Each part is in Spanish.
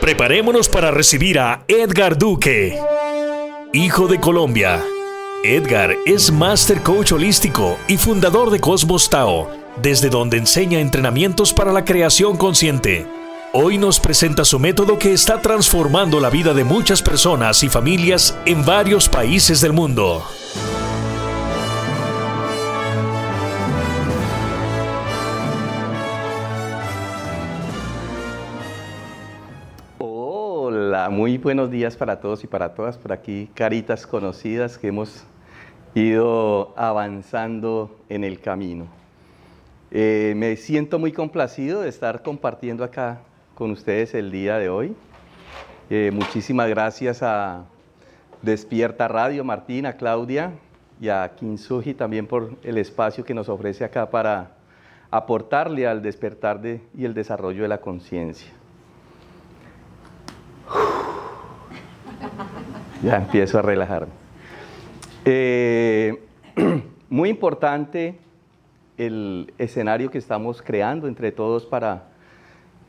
Preparémonos para recibir a Edgar Duque, hijo de Colombia. Edgar es Master Coach holístico y fundador de Cosmos Tao, desde donde enseña entrenamientos para la creación consciente. Hoy nos presenta su método que está transformando la vida de muchas personas y familias en varios países del mundo. Hola, muy buenos días para todos y para todas. Por aquí, caritas conocidas que hemos ido avanzando en el camino. Me siento muy complacido de estar compartiendo acá con ustedes el día de hoy. Muchísimas gracias a Despierta Radio, Martín, a Claudia y a Kintsugi también por el espacio que nos ofrece acá para aportarle al despertar y el desarrollo de la conciencia. Ya empiezo a relajarme. Muy importante el escenario que estamos creando entre todos para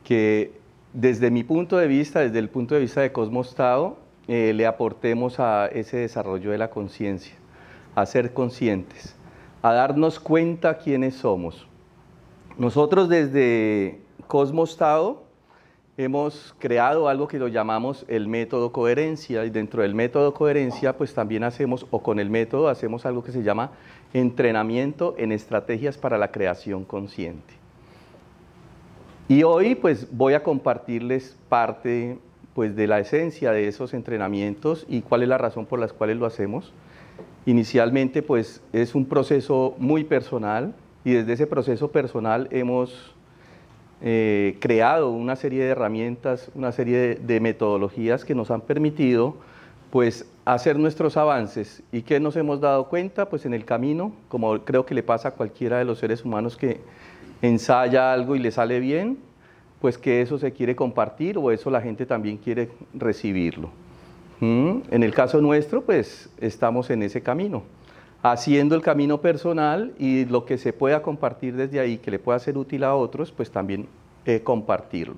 que desde mi punto de vista, desde el punto de vista de Cosmos Tao, le aportemos a ese desarrollo de la conciencia, a ser conscientes, a darnos cuenta quiénes somos. Nosotros desde Cosmos Tao hemos creado algo que lo llamamos el método coherencia, y dentro del método coherencia pues también hacemos, o con el método hacemos algo que se llama entrenamiento en estrategias para la creación consciente. Y hoy pues voy a compartirles parte pues de la esencia de esos entrenamientos y cuál es la razón por las cuales lo hacemos. Inicialmente pues es un proceso muy personal y desde ese proceso personal hemos creado una serie de herramientas, una serie de metodologías que nos han permitido pues hacer nuestros avances. ¿Y qué nos hemos dado cuenta? Pues en el camino, como creo que le pasa a cualquiera de los seres humanos que ensaya algo y le sale bien, pues que eso se quiere compartir o eso la gente también quiere recibirlo. En el caso nuestro pues estamos en ese camino, haciendo el camino personal y lo que se pueda compartir desde ahí, que le pueda ser útil a otros, pues también compartirlo.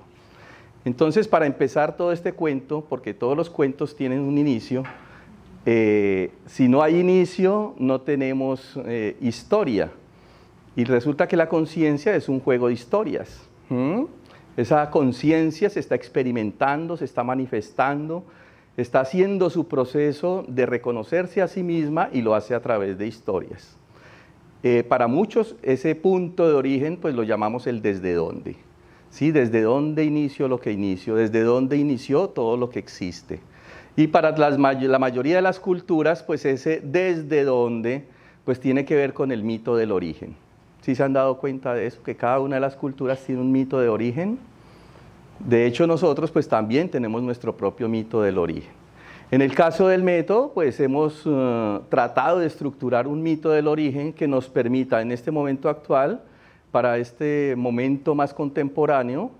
Entonces, para empezar todo este cuento, porque todos los cuentos tienen un inicio, si no hay inicio, no tenemos historia. Y resulta que la conciencia es un juego de historias. Esa conciencia se está experimentando, se está manifestando, está haciendo su proceso de reconocerse a sí misma y lo hace a través de historias. Para muchos ese punto de origen pues lo llamamos el desde dónde. ¿Sí? Desde dónde inició lo que inició, desde dónde inició todo lo que existe. Y para la mayoría de las culturas pues ese desde dónde pues tiene que ver con el mito del origen. ¿Sí se han dado cuenta de eso? Que cada una de las culturas tiene un mito de origen. De hecho, nosotros pues también tenemos nuestro propio mito del origen. En el caso del método, pues hemos tratado de estructurar un mito del origen que nos permita en este momento actual, para este momento más contemporáneo,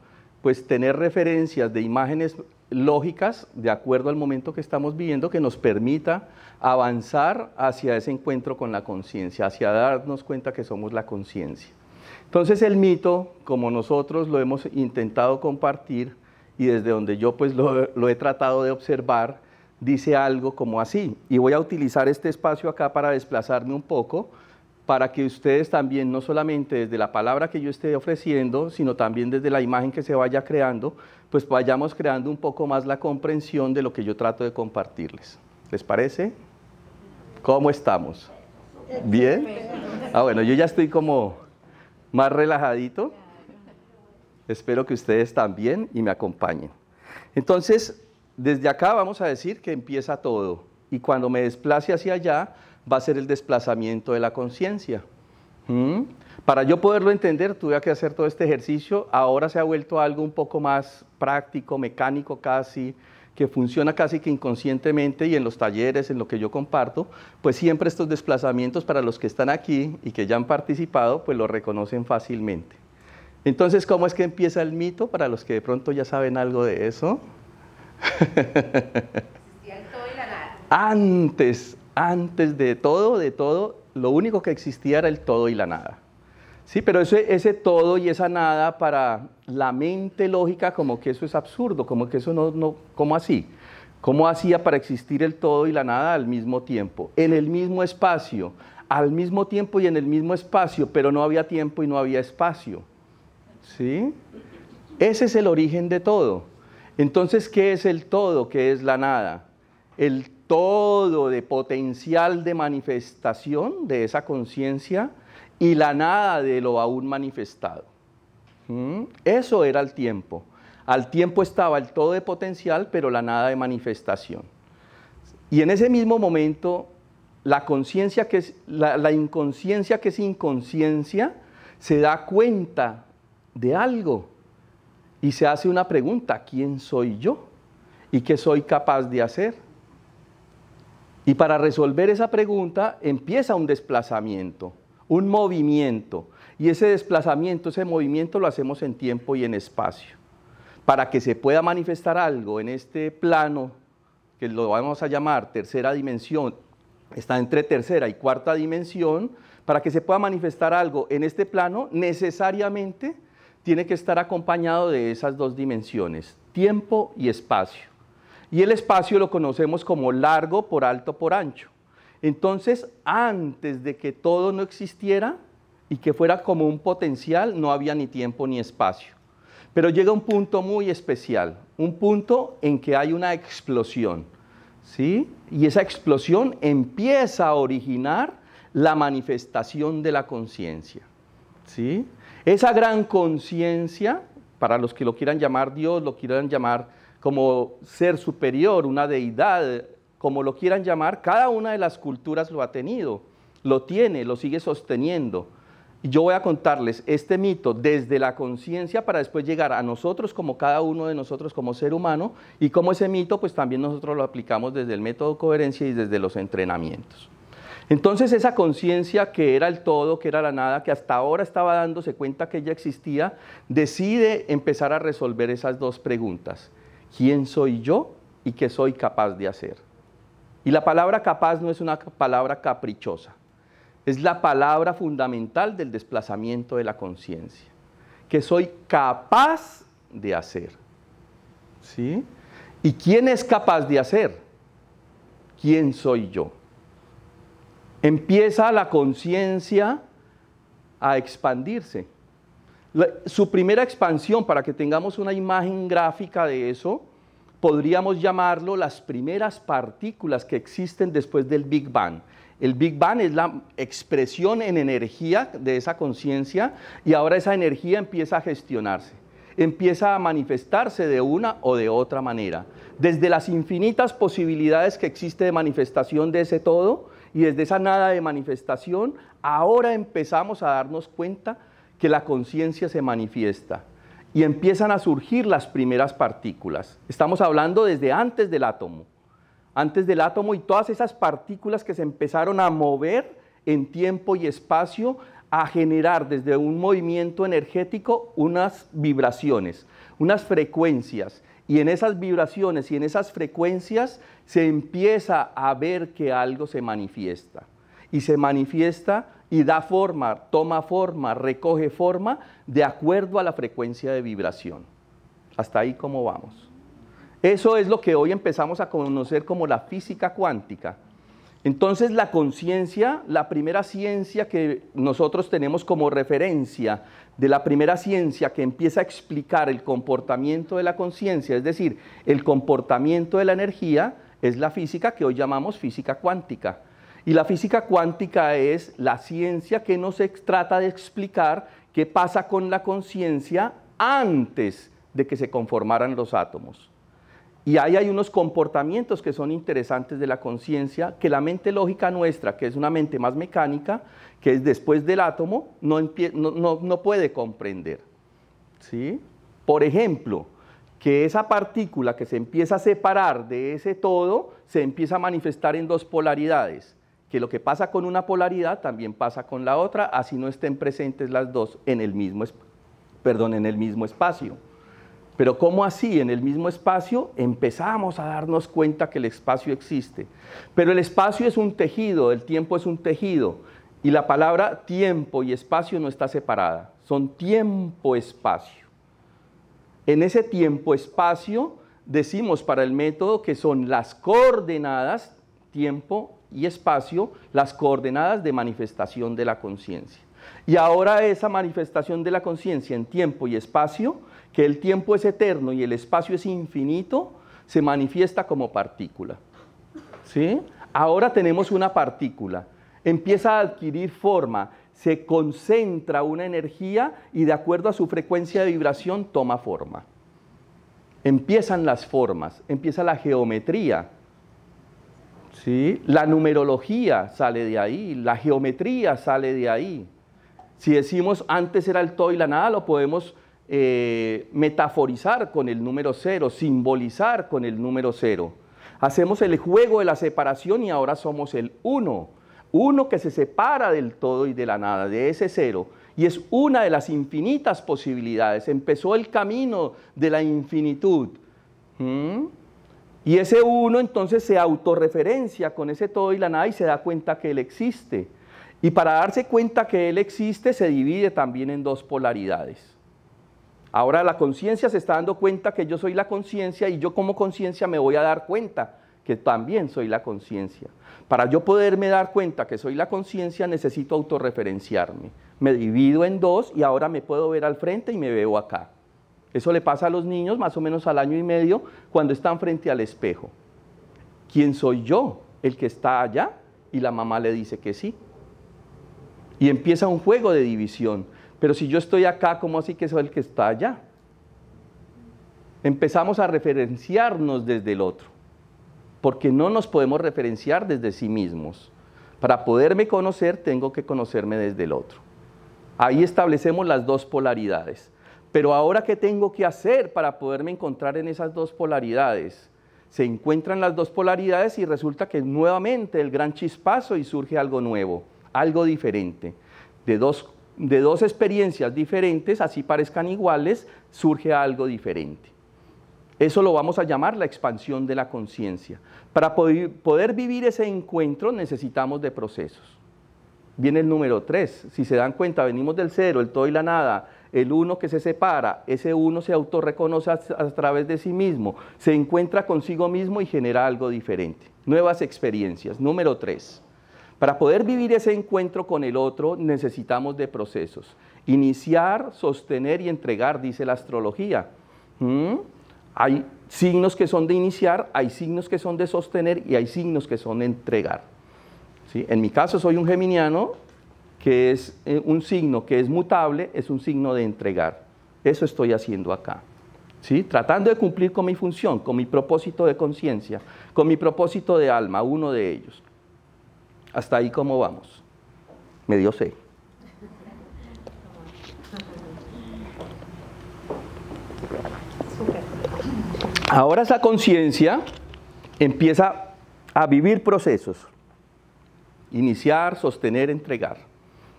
pues tener referencias de imágenes lógicas de acuerdo al momento que estamos viviendo que nos permita avanzar hacia ese encuentro con la conciencia, hacia darnos cuenta que somos la conciencia. Entonces el mito, como nosotros lo hemos intentado compartir y desde donde yo pues lo he tratado de observar, dice algo como así, y voy a utilizar este espacio acá para desplazarme un poco, para que ustedes también, no solamente desde la palabra que yo esté ofreciendo, sino también desde la imagen que se vaya creando, pues vayamos creando un poco más la comprensión de lo que yo trato de compartirles. ¿Les parece? ¿Cómo estamos? ¿Bien? Bueno, yo ya estoy como más relajadito. Espero que ustedes también y me acompañen. Entonces, desde acá vamos a decir que empieza todo. Y cuando me desplace hacia allá, va a ser el desplazamiento de la conciencia. Para yo poderlo entender, tuve que hacer todo este ejercicio. Ahora se ha vuelto algo un poco más práctico, mecánico casi, que funciona casi que inconscientemente, y en los talleres, en lo que yo comparto, pues siempre estos desplazamientos para los que están aquí y que ya han participado, pues lo reconocen fácilmente. Entonces, ¿cómo es que empieza el mito? Para los que de pronto ya saben algo de eso. Antes de todo, lo único que existía era el todo y la nada. Sí, pero ese todo y esa nada para la mente lógica como que eso es absurdo, como que eso no, ¿cómo así? ¿Cómo hacía para existir el todo y la nada al mismo tiempo? En el mismo espacio, al mismo tiempo y en el mismo espacio, pero no había tiempo y no había espacio. ¿Sí? Ese es el origen de todo. Entonces, ¿qué es el todo? ¿Qué es la nada? El todo de potencial de manifestación de esa conciencia y la nada de lo aún manifestado. Eso era el tiempo. Al tiempo estaba el todo de potencial, pero la nada de manifestación. Y en ese mismo momento, la conciencia que es, la inconsciencia que es inconsciencia, se da cuenta de algo y se hace una pregunta: ¿quién soy yo? ¿Y qué soy capaz de hacer? Y para resolver esa pregunta empieza un desplazamiento, un movimiento. Y ese desplazamiento, ese movimiento lo hacemos en tiempo y en espacio. Para que se pueda manifestar algo en este plano, que lo vamos a llamar tercera dimensión, está entre tercera y cuarta dimensión, para que se pueda manifestar algo en este plano, necesariamente tiene que estar acompañado de esas dos dimensiones, tiempo y espacio. Y el espacio lo conocemos como largo por alto por ancho. Entonces, antes de que todo no existiera y que fuera como un potencial, no había ni tiempo ni espacio. Pero llega un punto muy especial, un punto en que hay una explosión, ¿sí? Y esa explosión empieza a originar la manifestación de la conciencia, ¿sí? Esa gran conciencia, para los que lo quieran llamar Dios, lo quieran llamar como ser superior, una deidad, como lo quieran llamar, cada una de las culturas lo ha tenido, lo tiene, lo sigue sosteniendo. Y yo voy a contarles este mito desde la conciencia para después llegar a nosotros, como cada uno de nosotros como ser humano, y cómo ese mito pues también nosotros lo aplicamos desde el método coherencia y desde los entrenamientos. Entonces esa conciencia que era el todo, que era la nada, que hasta ahora estaba dándose cuenta que ella existía, decide empezar a resolver esas dos preguntas. ¿Quién soy yo y qué soy capaz de hacer? Y la palabra capaz no es una palabra caprichosa, es la palabra fundamental del desplazamiento de la conciencia. ¿Qué soy capaz de hacer? ¿Sí? ¿Y quién es capaz de hacer? ¿Quién soy yo? Empieza la conciencia a expandirse. Su primera expansión, para que tengamos una imagen gráfica de eso, podríamos llamarlo las primeras partículas que existen después del Big Bang. El Big Bang es la expresión en energía de esa conciencia y ahora esa energía empieza a gestionarse, empieza a manifestarse de una o de otra manera. Desde las infinitas posibilidades que existe de manifestación de ese todo y desde esa nada de manifestación, ahora empezamos a darnos cuenta que la conciencia se manifiesta y empiezan a surgir las primeras partículas. Estamos hablando desde antes del átomo y todas esas partículas que se empezaron a mover en tiempo y espacio, a generar desde un movimiento energético unas vibraciones, unas frecuencias, y en esas vibraciones y en esas frecuencias se empieza a ver que algo se manifiesta, y se manifiesta y da forma, toma forma, recoge forma de acuerdo a la frecuencia de vibración. Hasta ahí, ¿cómo vamos? Eso es lo que hoy empezamos a conocer como la física cuántica. Entonces la conciencia, la primera ciencia que nosotros tenemos como referencia, de la primera ciencia que empieza a explicar el comportamiento de la conciencia, es decir, el comportamiento de la energía, es la física que hoy llamamos física cuántica. Y la física cuántica es la ciencia que nos trata de explicar qué pasa con la conciencia antes de que se conformaran los átomos. Y ahí hay unos comportamientos que son interesantes de la conciencia que la mente lógica nuestra, que es una mente más mecánica, que es después del átomo, no puede comprender. ¿Sí? Por ejemplo, que esa partícula que se empieza a separar de ese todo, se empieza a manifestar en dos polaridades. Que lo que pasa con una polaridad también pasa con la otra, así no estén presentes las dos en el mismo espacio. Pero ¿cómo así? En el mismo espacio empezamos a darnos cuenta que el espacio existe. Pero el espacio es un tejido, el tiempo es un tejido. Y la palabra tiempo y espacio no está separada, son tiempo-espacio. En ese tiempo-espacio decimos para el método que son las coordenadas, tiempo y espacio, las coordenadas de manifestación de la conciencia. Y ahora esa manifestación de la conciencia en tiempo y espacio, que el tiempo es eterno y el espacio es infinito, se manifiesta como partícula. ¿Sí? Ahora tenemos una partícula, empieza a adquirir forma, se concentra una energía y de acuerdo a su frecuencia de vibración toma forma. Empiezan las formas, empieza la geometría, ¿sí? La numerología sale de ahí, la geometría sale de ahí. Si decimos antes era el todo y la nada, lo podemos metaforizar con el número 0, simbolizar con el número 0. Hacemos el juego de la separación y ahora somos el 1. Uno que se separa del todo y de la nada, de ese 0. Y es una de las infinitas posibilidades. Empezó el camino de la infinitud. Y ese 1 entonces se autorreferencia con ese todo y la nada y se da cuenta que él existe. Y para darse cuenta que él existe se divide también en dos polaridades. Ahora la conciencia se está dando cuenta que yo soy la conciencia y yo como conciencia me voy a dar cuenta que también soy la conciencia. Para yo poderme dar cuenta que soy la conciencia necesito autorreferenciarme. Me divido en dos y ahora me puedo ver al frente y me veo acá. Eso le pasa a los niños más o menos al año y medio cuando están frente al espejo. ¿Quién soy yo? El que está allá, y la mamá le dice que sí. Y empieza un juego de división. Pero si yo estoy acá, ¿cómo así que soy el que está allá? Empezamos a referenciarnos desde el otro, porque no nos podemos referenciar desde sí mismos. Para poderme conocer, tengo que conocerme desde el otro. Ahí establecemos las dos polaridades. Pero ahora, ¿qué tengo que hacer para poderme encontrar en esas dos polaridades? Se encuentran las dos polaridades y resulta que nuevamente el gran chispazo y surge algo nuevo, algo diferente. De dos experiencias diferentes, así parezcan iguales, surge algo diferente. Eso lo vamos a llamar la expansión de la conciencia. Para poder vivir ese encuentro necesitamos de procesos. Viene el número 3, si se dan cuenta, venimos del 0, el todo y la nada, el 1 que se separa, ese 1 se autorreconoce a través de sí mismo, se encuentra consigo mismo y genera algo diferente. Nuevas experiencias. Número 3. Para poder vivir ese encuentro con el otro necesitamos de procesos. Iniciar, sostener y entregar, dice la astrología. Hay signos que son de iniciar, hay signos que son de sostener y hay signos que son de entregar. ¿Sí? En mi caso soy un geminiano, que es un signo que es mutable, es un signo de entregar. Eso estoy haciendo acá. ¿Sí? Tratando de cumplir con mi función, con mi propósito de conciencia, con mi propósito de alma, uno de ellos. Hasta ahí, ¿cómo vamos? Medio sé. Ahora esa conciencia empieza a vivir procesos. Iniciar, sostener, entregar.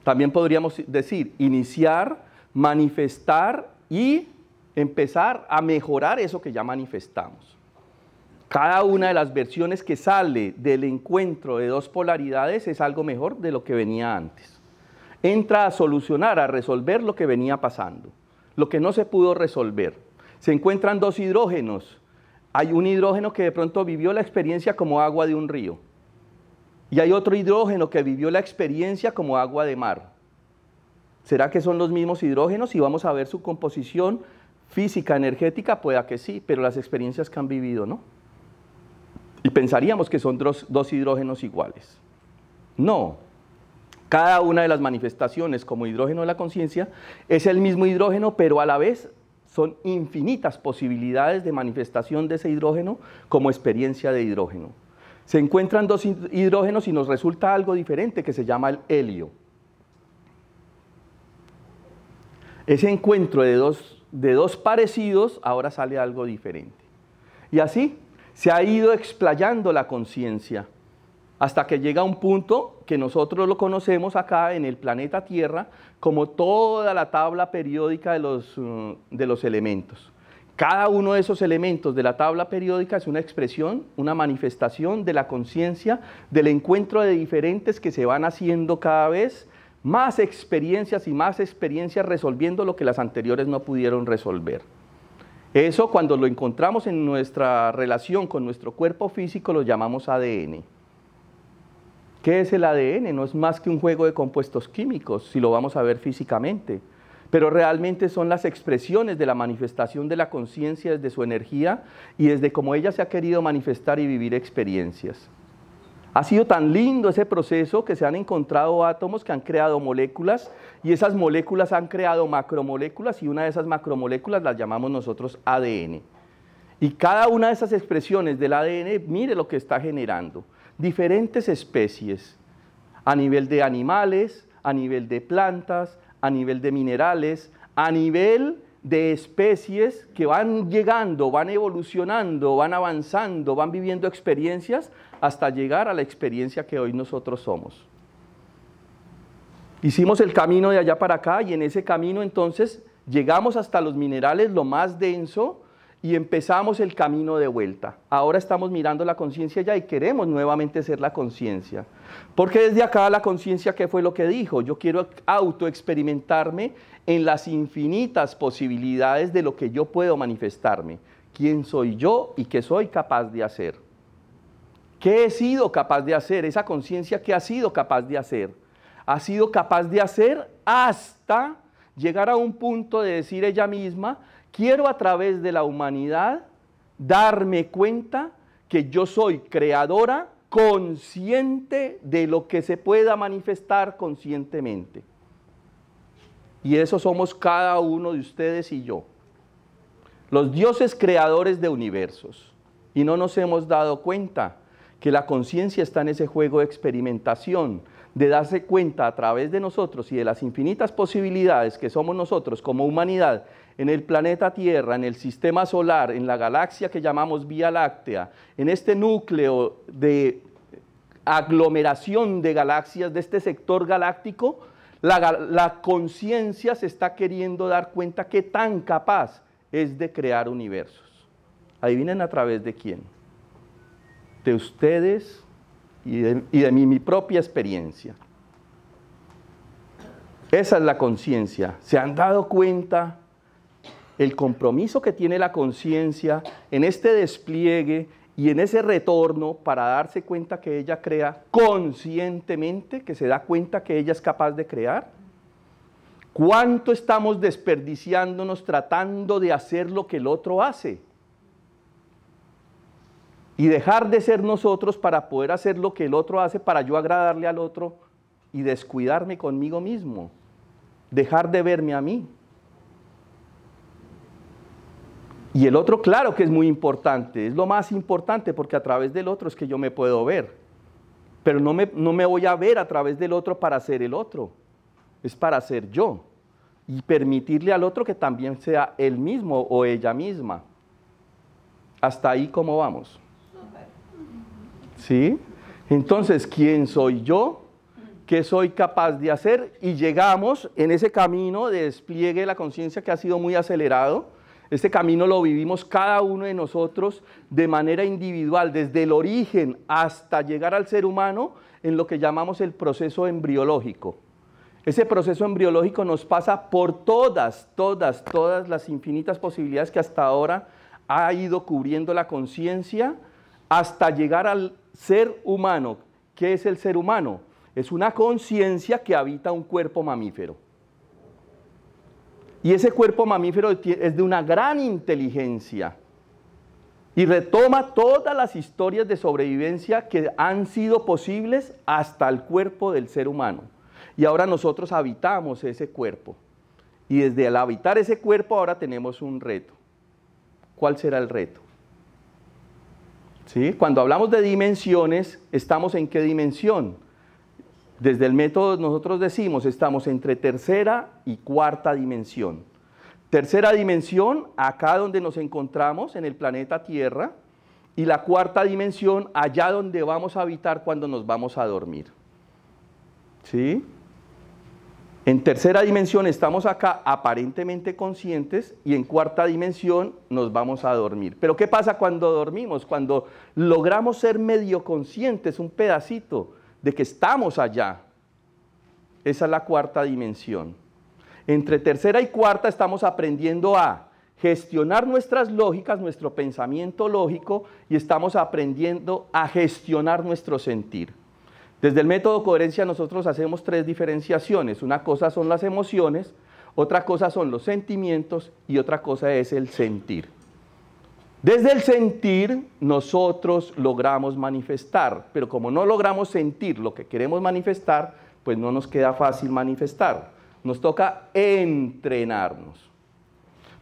También podríamos decir iniciar, manifestar y empezar a mejorar eso que ya manifestamos. Cada una de las versiones que sale del encuentro de dos polaridades es algo mejor de lo que venía antes. Entra a solucionar, a resolver lo que venía pasando, lo que no se pudo resolver. Se encuentran dos hidrógenos. Hay un hidrógeno que de pronto vivió la experiencia como agua de un río. Y hay otro hidrógeno que vivió la experiencia como agua de mar. ¿Será que son los mismos hidrógenos? Y vamos a ver su composición física, energética, pueda que sí, pero las experiencias que han vivido, ¿no? Y pensaríamos que son dos hidrógenos iguales. No. Cada una de las manifestaciones como hidrógeno de la conciencia es el mismo hidrógeno, pero a la vez son infinitas posibilidades de manifestación de ese hidrógeno como experiencia de hidrógeno. Se encuentran dos hidrógenos y nos resulta algo diferente que se llama el helio. Ese encuentro de dos parecidos, ahora sale algo diferente. Y así se ha ido explayando la conciencia hasta que llega un punto que nosotros lo conocemos acá en el planeta Tierra como toda la tabla periódica de los elementos. Cada uno de esos elementos de la tabla periódica es una expresión, una manifestación de la conciencia, del encuentro de diferentes que se van haciendo cada vez más experiencias y más experiencias resolviendo lo que las anteriores no pudieron resolver. Eso, cuando lo encontramos en nuestra relación con nuestro cuerpo físico, lo llamamos ADN. ¿Qué es el ADN? No es más que un juego de compuestos químicos, si lo vamos a ver físicamente, pero realmente son las expresiones de la manifestación de la conciencia desde su energía y desde cómo ella se ha querido manifestar y vivir experiencias. Ha sido tan lindo ese proceso que se han encontrado átomos que han creado moléculas y esas moléculas han creado macromoléculas y una de esas macromoléculas las llamamos nosotros ADN. Y cada una de esas expresiones del ADN, mire lo que está generando. Diferentes especies, a nivel de animales, a nivel de plantas, a nivel de minerales, a nivel de especies que van llegando, van evolucionando, van avanzando, van viviendo experiencias hasta llegar a la experiencia que hoy nosotros somos. Hicimos el camino de allá para acá y en ese camino entonces llegamos hasta los minerales, lo más denso, y empezamos el camino de vuelta. Ahora estamos mirando la conciencia ya y queremos nuevamente ser la conciencia. Porque desde acá la conciencia, ¿qué fue lo que dijo? Yo quiero autoexperimentarme en las infinitas posibilidades de lo que yo puedo manifestarme. ¿Quién soy yo y qué soy capaz de hacer? ¿Qué he sido capaz de hacer? Esa conciencia, ¿qué ha sido capaz de hacer? Ha sido capaz de hacer hasta llegar a un punto de decir ella misma: quiero a través de la humanidad darme cuenta que yo soy creadora consciente de lo que se pueda manifestar conscientemente. Y eso somos cada uno de ustedes y yo. Los dioses creadores de universos. Y no nos hemos dado cuenta que la conciencia está en ese juego de experimentación, de darse cuenta a través de nosotros y de las infinitas posibilidades que somos nosotros como humanidad en el planeta Tierra, en el sistema solar, en la galaxia que llamamos Vía Láctea, en este núcleo de aglomeración de galaxias, de este sector galáctico, la conciencia se está queriendo dar cuenta que tan capaz es de crear universos. ¿Adivinen a través de quién? De ustedes y de mi propia experiencia. Esa es la conciencia. ¿Se han dado cuenta el compromiso que tiene la conciencia en este despliegue y en ese retorno para darse cuenta que ella crea conscientemente, que se da cuenta que ella es capaz de crear? ¿Cuánto estamos desperdiciándonos tratando de hacer lo que el otro hace? Y dejar de ser nosotros para poder hacer lo que el otro hace, para yo agradarle al otro y descuidarme conmigo mismo, dejar de verme a mí. Y el otro, claro que es muy importante, es lo más importante, porque a través del otro es que yo me puedo ver, pero no me voy a ver a través del otro para ser el otro, es para ser yo y permitirle al otro que también sea él mismo o ella misma. Hasta ahí, ¿cómo vamos? ¿Sí? Entonces, ¿quién soy yo? ¿Qué soy capaz de hacer? Y llegamos en ese camino de despliegue de la conciencia que ha sido muy acelerado. Este camino lo vivimos cada uno de nosotros de manera individual, desde el origen hasta llegar al ser humano en lo que llamamos el proceso embriológico. Ese proceso embriológico nos pasa por todas las infinitas posibilidades que hasta ahora ha ido cubriendo la conciencia hasta llegar al ser humano. ¿Qué es el ser humano? Es una conciencia que habita un cuerpo mamífero. Y ese cuerpo mamífero es de una gran inteligencia y retoma todas las historias de sobrevivencia que han sido posibles hasta el cuerpo del ser humano. Y ahora nosotros habitamos ese cuerpo. Y desde el habitar ese cuerpo ahora tenemos un reto. ¿Cuál será el reto? ¿Sí? Cuando hablamos de dimensiones, ¿estamos en qué dimensión? Desde el método nosotros decimos, estamos entre tercera y cuarta dimensión. Tercera dimensión, acá donde nos encontramos, en el planeta Tierra, y la cuarta dimensión, allá donde vamos a habitar cuando nos vamos a dormir. ¿Sí? En tercera dimensión estamos acá aparentemente conscientes y en cuarta dimensión nos vamos a dormir. Pero ¿qué pasa cuando dormimos? Cuando logramos ser medio conscientes, un pedacito de que estamos allá. Esa es la cuarta dimensión. Entre tercera y cuarta estamos aprendiendo a gestionar nuestras lógicas, nuestro pensamiento lógico, y estamos aprendiendo a gestionar nuestro sentir. Desde el método coherencia nosotros hacemos tres diferenciaciones. Una cosa son las emociones, otra cosa son los sentimientos y otra cosa es el sentir. Desde el sentir nosotros logramos manifestar, pero como no logramos sentir lo que queremos manifestar, pues no nos queda fácil manifestar. Nos toca entrenarnos.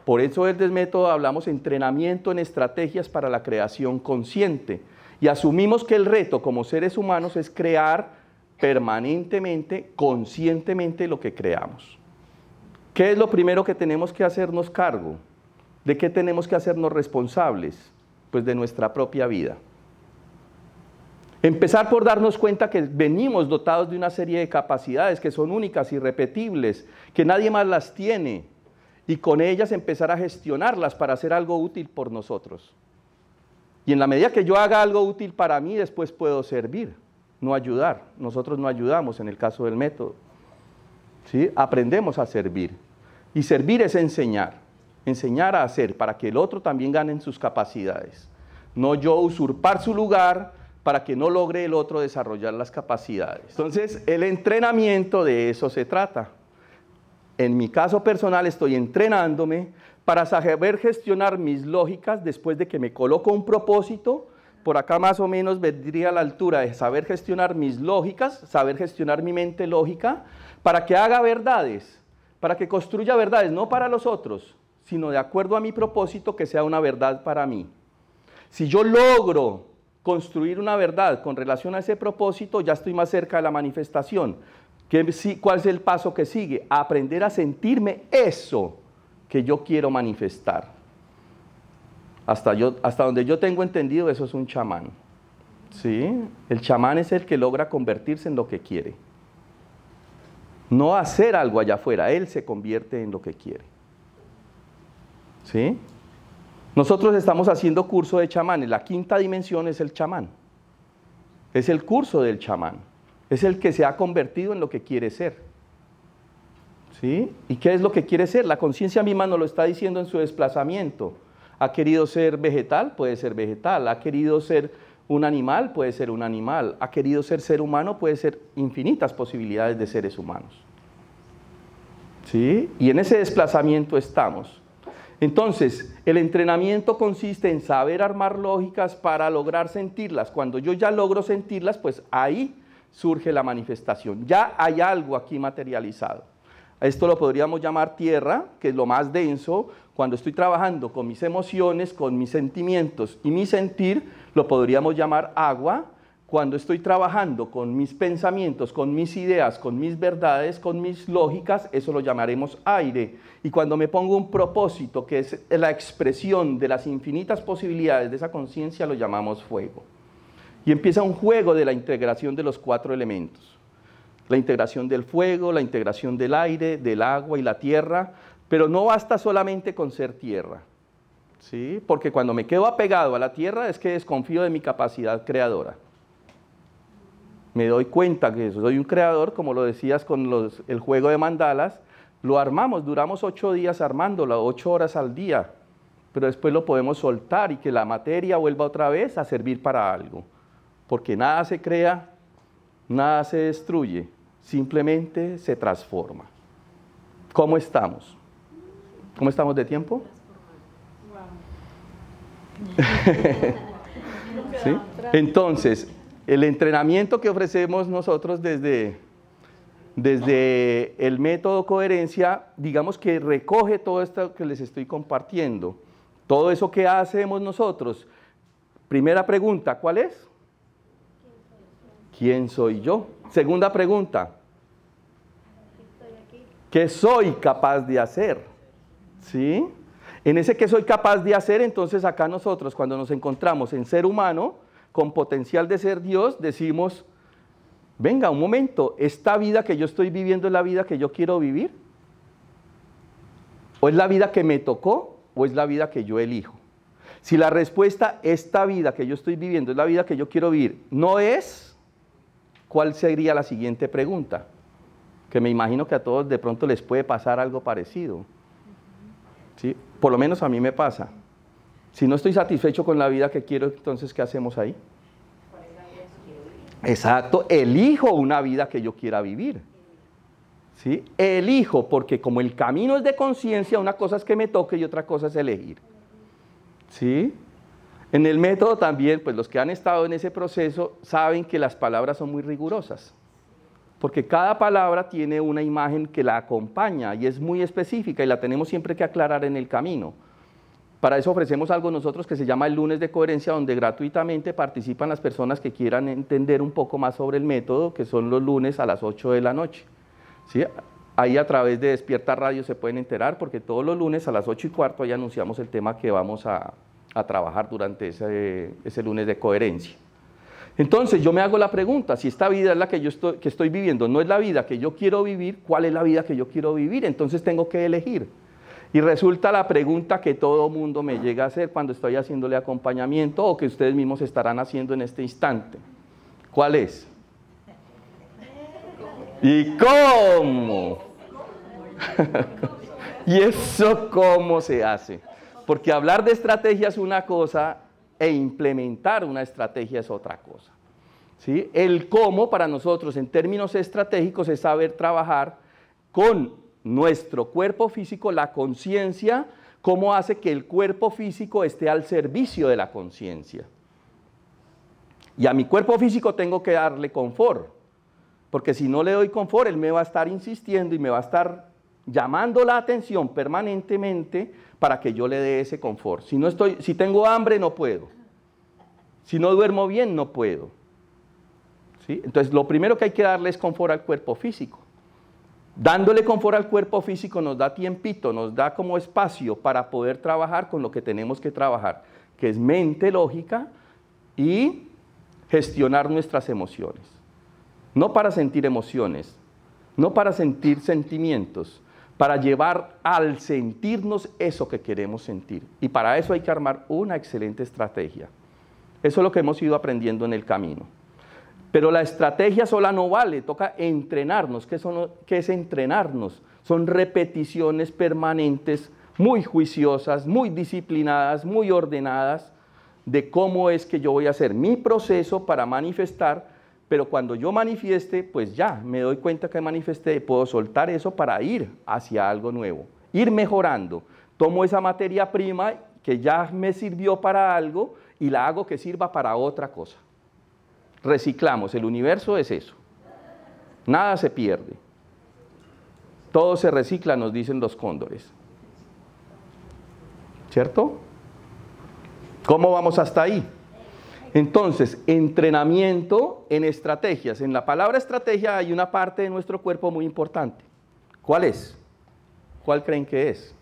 Por eso desde el método hablamos entrenamiento en estrategias para la creación consciente. Y asumimos que el reto como seres humanos es crear permanentemente, conscientemente lo que creamos. ¿Qué es lo primero que tenemos que hacernos cargo? ¿De qué tenemos que hacernos responsables? Pues de nuestra propia vida. Empezar por darnos cuenta que venimos dotados de una serie de capacidades que son únicas, irrepetibles, que nadie más las tiene, y con ellas empezar a gestionarlas para hacer algo útil por nosotros. Y en la medida que yo haga algo útil para mí, después puedo servir, no ayudar. Nosotros no ayudamos en el caso del método. ¿Sí? Aprendemos a servir. Y servir es enseñar. Enseñar a hacer para que el otro también gane en sus capacidades. No yo usurpar su lugar para que no logre el otro desarrollar las capacidades. Entonces, el entrenamiento de eso se trata. En mi caso personal estoy entrenándome para saber gestionar mis lógicas después de que me coloco un propósito. Por acá más o menos vendría a la altura de saber gestionar mis lógicas, saber gestionar mi mente lógica, para que haga verdades, para que construya verdades, no para los otros, sino de acuerdo a mi propósito que sea una verdad para mí. Si yo logro construir una verdad con relación a ese propósito, ya estoy más cerca de la manifestación. ¿Cuál es el paso que sigue? Aprender a sentirme eso que yo quiero manifestar. Hasta donde yo tengo entendido, eso es un chamán. ¿Sí? El chamán es el que logra convertirse en lo que quiere. No hacer algo allá afuera, él se convierte en lo que quiere. ¿Sí? Nosotros estamos haciendo curso de chamanes. La quinta dimensión es el chamán. Es el curso del chamán. Es el que se ha convertido en lo que quiere ser. ¿Sí? ¿Y qué es lo que quiere ser? La conciencia misma nos lo está diciendo en su desplazamiento. ¿Ha querido ser vegetal? Puede ser vegetal. ¿Ha querido ser un animal? Puede ser un animal. ¿Ha querido ser humano? Puede ser infinitas posibilidades de seres humanos. ¿Sí? Y en ese desplazamiento estamos. Entonces, el entrenamiento consiste en saber armar lógicas para lograr sentirlas. Cuando yo ya logro sentirlas, pues ahí surge la manifestación. Ya hay algo aquí materializado. Esto lo podríamos llamar tierra, que es lo más denso. Cuando estoy trabajando con mis emociones, con mis sentimientos y mi sentir, lo podríamos llamar agua. Cuando estoy trabajando con mis pensamientos, con mis ideas, con mis verdades, con mis lógicas, eso lo llamaremos aire. Y cuando me pongo un propósito, que es la expresión de las infinitas posibilidades de esa conciencia, lo llamamos fuego. Y empieza un juego de la integración de los cuatro elementos. La integración del fuego, la integración del aire, del agua y la tierra, pero no basta solamente con ser tierra, ¿sí? Porque cuando me quedo apegado a la tierra es que desconfío de mi capacidad creadora. Me doy cuenta que soy un creador, como lo decías con el juego de mandalas, lo armamos, duramos 8 días armándolo, 8 horas al día, pero después lo podemos soltar y que la materia vuelva otra vez a servir para algo. Porque nada se crea, nada se destruye, simplemente se transforma. ¿Cómo estamos? ¿Cómo estamos de tiempo? ¿Sí? Entonces, el entrenamiento que ofrecemos nosotros desde el método coherencia, digamos que recoge todo esto que les estoy compartiendo. Todo eso que hacemos nosotros. Primera pregunta, ¿cuál es? ¿Quién soy yo? Segunda pregunta, ¿qué soy capaz de hacer? ¿Sí? En ese que soy capaz de hacer, entonces acá nosotros cuando nos encontramos en ser humano, con potencial de ser Dios, decimos, venga, un momento, ¿esta vida que yo estoy viviendo es la vida que yo quiero vivir? ¿O es la vida que me tocó o es la vida que yo elijo? Si la respuesta, esta vida que yo estoy viviendo es la vida que yo quiero vivir, no es, ¿cuál sería la siguiente pregunta? Que me imagino que a todos de pronto les puede pasar algo parecido. ¿Sí? Por lo menos a mí me pasa. Si no estoy satisfecho con la vida que quiero, entonces, ¿qué hacemos ahí? ¿Cuál es la vida que quiero vivir? Exacto, elijo una vida que yo quiera vivir. ¿Sí? Elijo, porque como el camino es de conciencia, una cosa es que me toque y otra cosa es elegir. ¿Sí? En el método también, pues los que han estado en ese proceso saben que las palabras son muy rigurosas, porque cada palabra tiene una imagen que la acompaña y es muy específica y la tenemos siempre que aclarar en el camino. Para eso ofrecemos algo nosotros que se llama el lunes de coherencia, donde gratuitamente participan las personas que quieran entender un poco más sobre el método, que son los lunes a las 8 de la noche. ¿Sí? Ahí a través de Despierta Radio se pueden enterar, porque todos los lunes a las 8:15 ahí anunciamos el tema que vamos a trabajar durante ese lunes de coherencia. Entonces yo me hago la pregunta, si esta vida es la que estoy viviendo, no es la vida que yo quiero vivir, ¿cuál es la vida que yo quiero vivir? Entonces tengo que elegir. Y resulta la pregunta que todo mundo me llega a hacer cuando estoy haciéndole acompañamiento o que ustedes mismos estarán haciendo en este instante. ¿Cuál es? ¿Y cómo? ¿Y eso cómo se hace? Porque hablar de estrategia es una cosa e implementar una estrategia es otra cosa. ¿Sí? El cómo para nosotros en términos estratégicos es saber trabajar con nuestro cuerpo físico, la conciencia, cómo hace que el cuerpo físico esté al servicio de la conciencia. Y a mi cuerpo físico tengo que darle confort, porque si no le doy confort, él me va a estar insistiendo y me va a estar llamando la atención permanentemente para que yo le dé ese confort. Si tengo hambre, no puedo. Si no duermo bien, no puedo. ¿Sí? Entonces, lo primero que hay que darle es confort al cuerpo físico. Dándole confort al cuerpo físico nos da tiempito, nos da como espacio para poder trabajar con lo que tenemos que trabajar, que es mente lógica y gestionar nuestras emociones. No para sentir emociones, no para sentir sentimientos, para llevar al sentirnos eso que queremos sentir. Y para eso hay que armar una excelente estrategia. Eso es lo que hemos ido aprendiendo en el camino. Pero la estrategia sola no vale, toca entrenarnos. ¿Qué es entrenarnos? Son repeticiones permanentes, muy juiciosas, muy disciplinadas, muy ordenadas, de cómo es que yo voy a hacer mi proceso para manifestar, pero cuando yo manifieste, pues ya, me doy cuenta que manifesté, puedo soltar eso para ir hacia algo nuevo, ir mejorando. Tomo esa materia prima que ya me sirvió para algo y la hago que sirva para otra cosa. Reciclamos, el universo es eso. Nada se pierde. Todo se recicla, nos dicen los cóndores. ¿Cierto? ¿Cómo vamos hasta ahí? Entonces, entrenamiento en estrategias. En la palabra estrategia hay una parte de nuestro cuerpo muy importante. ¿Cuál es? ¿Cuál creen que es?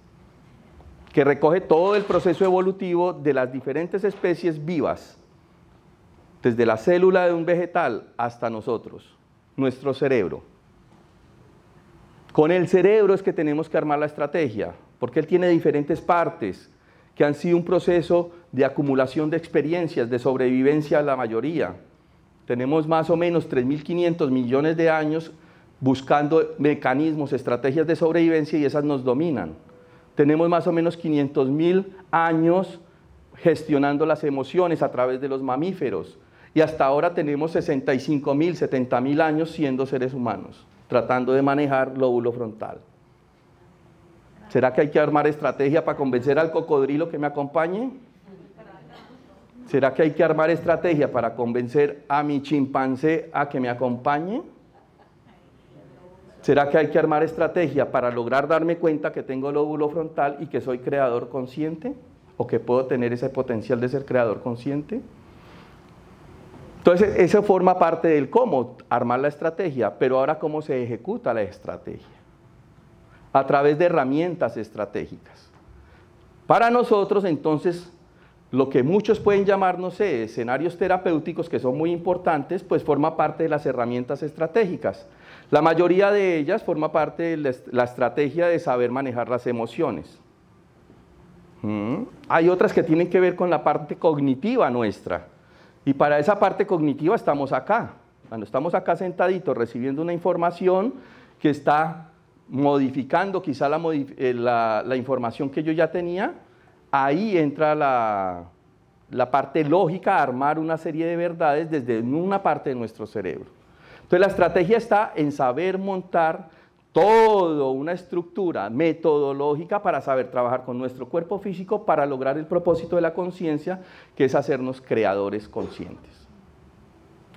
Que recoge todo el proceso evolutivo de las diferentes especies vivas, desde la célula de un vegetal hasta nosotros, nuestro cerebro. Con el cerebro es que tenemos que armar la estrategia, porque él tiene diferentes partes que han sido un proceso de acumulación de experiencias, de sobrevivencia la mayoría. Tenemos más o menos 3.500 millones de años buscando mecanismos, estrategias de sobrevivencia y esas nos dominan. Tenemos más o menos 500.000 años gestionando las emociones a través de los mamíferos y hasta ahora tenemos 65.000, 70.000 años siendo seres humanos, tratando de manejar lóbulo frontal. ¿Será que hay que armar estrategia para convencer al cocodrilo que me acompañe? ¿Será que hay que armar estrategia para convencer a mi chimpancé a que me acompañe? ¿Será que hay que armar estrategia para lograr darme cuenta que tengo lóbulo frontal y que soy creador consciente? ¿O que puedo tener ese potencial de ser creador consciente? Entonces, eso forma parte del cómo armar la estrategia, pero ahora cómo se ejecuta la estrategia. A través de herramientas estratégicas. Para nosotros, entonces, lo que muchos pueden llamar, no sé, escenarios terapéuticos que son muy importantes, pues forma parte de las herramientas estratégicas. La mayoría de ellas forma parte de la estrategia de saber manejar las emociones. Hay otras que tienen que ver con la parte cognitiva nuestra. Y para esa parte cognitiva estamos acá. Cuando estamos acá sentaditos recibiendo una información que está modificando quizá la información que yo ya tenía, ahí entra la parte lógica a armar una serie de verdades desde una parte de nuestro cerebro. Entonces la estrategia está en saber montar toda una estructura metodológica para saber trabajar con nuestro cuerpo físico para lograr el propósito de la conciencia, que es hacernos creadores conscientes.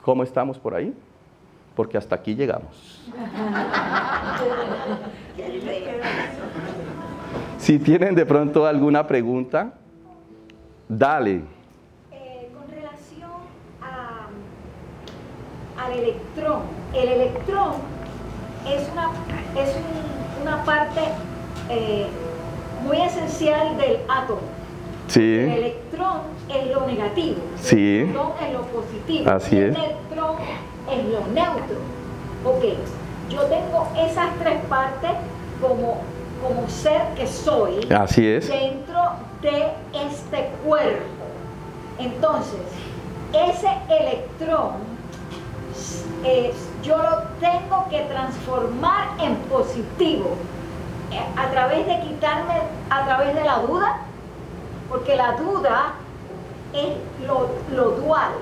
¿Cómo estamos por ahí? Porque hasta aquí llegamos. Si tienen de pronto alguna pregunta, dale. Con relación al electrón, el electrón es una parte muy esencial del átomo. Sí. El electrón es lo negativo, Sí. el protón es lo positivo, Así y el es. neutrón es lo neutro. Ok, yo tengo esas tres partes como ser que soy Así es. dentro de este cuerpo. Entonces, ese electrón yo lo tengo que transformar en positivo a través de quitarme, a través de la duda, porque la duda es lo dual.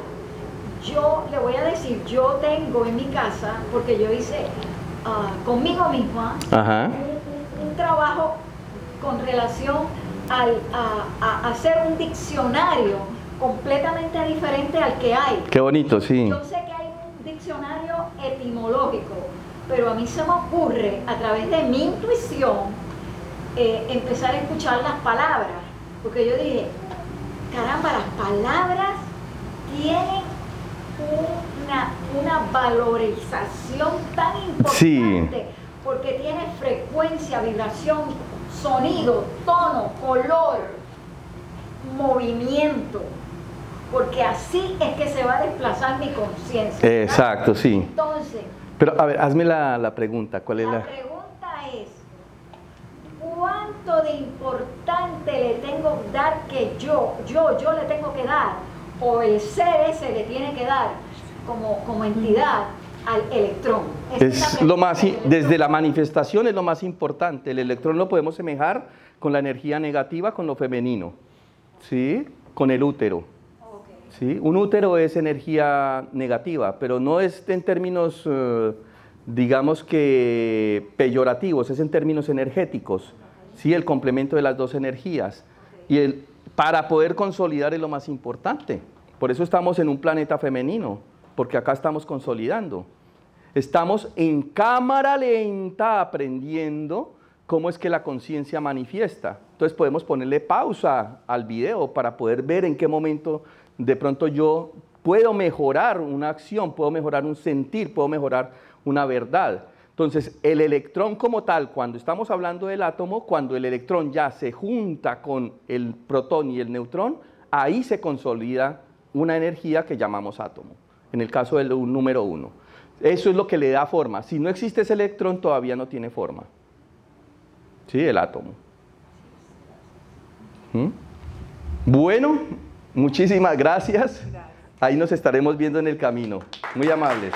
Yo le voy a decir, yo tengo en mi casa, porque yo hice conmigo misma Ajá. un trabajo con relación a hacer un diccionario completamente diferente al que hay. Qué bonito, sí. Yo sé que hay un diccionario etimológico, pero a mí se me ocurre, a través de mi intuición, empezar a escuchar las palabras, porque yo dije, caramba, las palabras tienen una valorización tan importante, Sí. porque tiene frecuencia, vibración, sonido, tono, color, movimiento, porque así es que se va a desplazar mi conciencia. Exacto, sí. Entonces, Pero a ver, hazme la pregunta. ¿Cuál es la pregunta es, ¿cuánto de importante le tengo que dar que yo le tengo que dar, o el ser ese le tiene que dar como entidad al electrón? Es lo más, desde la manifestación es lo más importante. El electrón lo podemos semejar con la energía negativa, con lo femenino, ¿sí? Con el útero. ¿Sí? Un útero es energía negativa, pero no es en términos, digamos que peyorativos, es en términos energéticos, ¿sí? El complemento de las dos energías. Y para poder consolidar es lo más importante. Por eso estamos en un planeta femenino, porque acá estamos consolidando. Estamos en cámara lenta aprendiendo cómo es que la conciencia manifiesta. Entonces podemos ponerle pausa al video para poder ver en qué momento de pronto yo puedo mejorar una acción, puedo mejorar un sentir, puedo mejorar una verdad. Entonces, el electrón como tal, cuando estamos hablando del átomo, cuando el electrón ya se junta con el protón y el neutrón, ahí se consolida una energía que llamamos átomo, en el caso del número 1. Eso es lo que le da forma. Si no existe ese electrón, todavía no tiene forma. ¿Sí? El átomo. Bueno, muchísimas gracias. Ahí nos estaremos viendo en el camino. Muy amables.